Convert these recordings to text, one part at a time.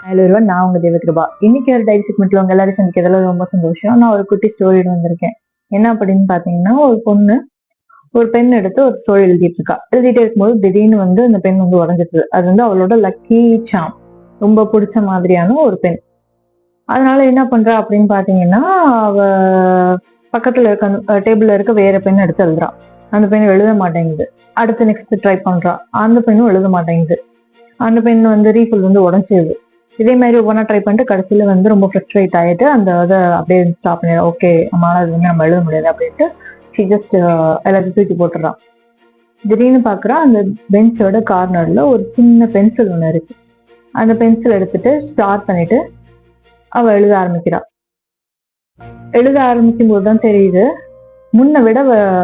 அதுல ஒருவன் நான் உங்க தேவகிருபா. இன்னைக்கு ஒரு டைரி செக்மெண்ட்ல உங்க எல்லாரும் சந்திக்கிறதுல ரொம்ப சந்தோஷம். நான் ஒரு குட்டி ஸ்டோரியோட வந்திருக்கேன். என்ன அப்படின்னு பாத்தீங்கன்னா, ஒரு பொண்ணு ஒரு பென் எடுத்து ஒரு ஸ்டோரி எழுதிட்டு இருக்கா. எழுதிட்டே இருக்கும்போது திடீர்னு அந்த பெண் உடஞ்சிட்டு. அது அவளோட லக்கி சாம். ரொம்ப பிடிச்ச மாதிரியான ஒரு பெண். அதனால என்ன பண்றா அப்படின்னு பாத்தீங்கன்னா, அவ பக்கத்துல இருக்க டேபிள்ல இருக்க வேற பெண் எடுத்து எழுதுறா. அந்த பெண் எழுத மாட்டேங்குது. அடுத்து நெக்ஸ்ட் ட்ரை பண்றா. அந்த பெண்ணும் எழுத மாட்டேங்குது. அந்த பெண் ரீஃபில் உடஞ்சிருது. இதே மாதிரி ஒவ்வொன்றா ட்ரை பண்ணிட்டு கடைசியில ரொம்ப ஃப்ரஸ்ட்ரேட் ஆயிட்டு அந்த இதை அப்படியே ஸ்டாப் பண்ணிடுறா. ஓகே, நம்மளால அது நம்ம எழுத முடியாது அப்படின்ட்டு ஷி ஜஸ்ட் எல்லாத்தையும் தூக்கி போட்டுறான். திடீர்னு பாக்குறா, அந்த பெஞ்சோட கார்னர்ல ஒரு சின்ன பென்சில் ஒண்ணு இருக்கு. அந்த பென்சில் எடுத்துட்டு ஸ்டார்ட் பண்ணிட்டு அவ எழுத ஆரம்பிக்கிறா. எழுத ஆரம்பிக்கும் போதுதான் தெரியுது, முன்ன விட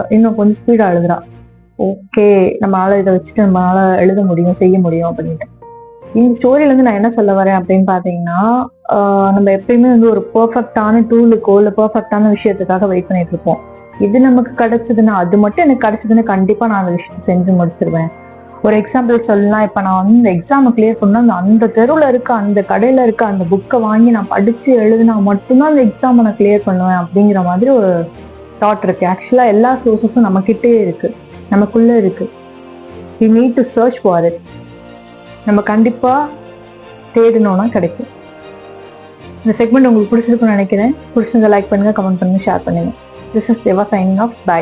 இன்னும் கொஞ்சம் ஸ்பீடா எழுதுறா. ஓகே, நம்மளால இதை வச்சுட்டு நம்மளால எழுத முடியும், செய்ய முடியும் அப்படின்ட்டு. இந்த ஸ்டோரியில நான் என்ன சொல்ல வரேன் அப்படின்னு பாத்தீங்கன்னா, நம்ம எப்பயுமே ஒரு பெர்ஃபெக்டான டூலுக்கோ இல்ல பெர்ஃபெக்டான விஷயத்துக்காக வெயிட் பண்ணிட்டு இருப்போம். இது நமக்கு கிடைச்சதுன்னா, அது மட்டும் எனக்கு கிடைச்சதுன்னு கண்டிப்பா நான் அந்த விஷயத்தை செஞ்சு முடிச்சிருவேன். ஒரு எக்ஸாம்பிள் சொல்லலாம். இப்ப நான் இந்த எக்ஸாம் கிளியர் பண்ணா அந்த தெருவுல இருக்க அந்த கடையில இருக்க அந்த புக்கை வாங்கி நான் படிச்சு எழுதினா மட்டும்தான் அந்த எக்ஸாம் நான் கிளியர் பண்ணுவேன் அப்படிங்கிற மாதிரி ஒரு தாட் இருக்கு. ஆக்சுவலா எல்லா சோர்சஸும் நம்ம கிட்டே இருக்கு, நமக்குள்ள இருக்கு. You need to search for it. நம்ம கண்டிப்பா தேடணும்னா கிடைக்கும். இந்த செக்மெண்ட் உங்களுக்கு பிடிச்சிருக்குன்னு நினைக்கிறேன். பிடிச்சிருந்தா லைக் பண்ணுங்க, கமெண்ட் பண்ணுங்க, ஷேர் பண்ணுங்க. This is Deva signing off. By.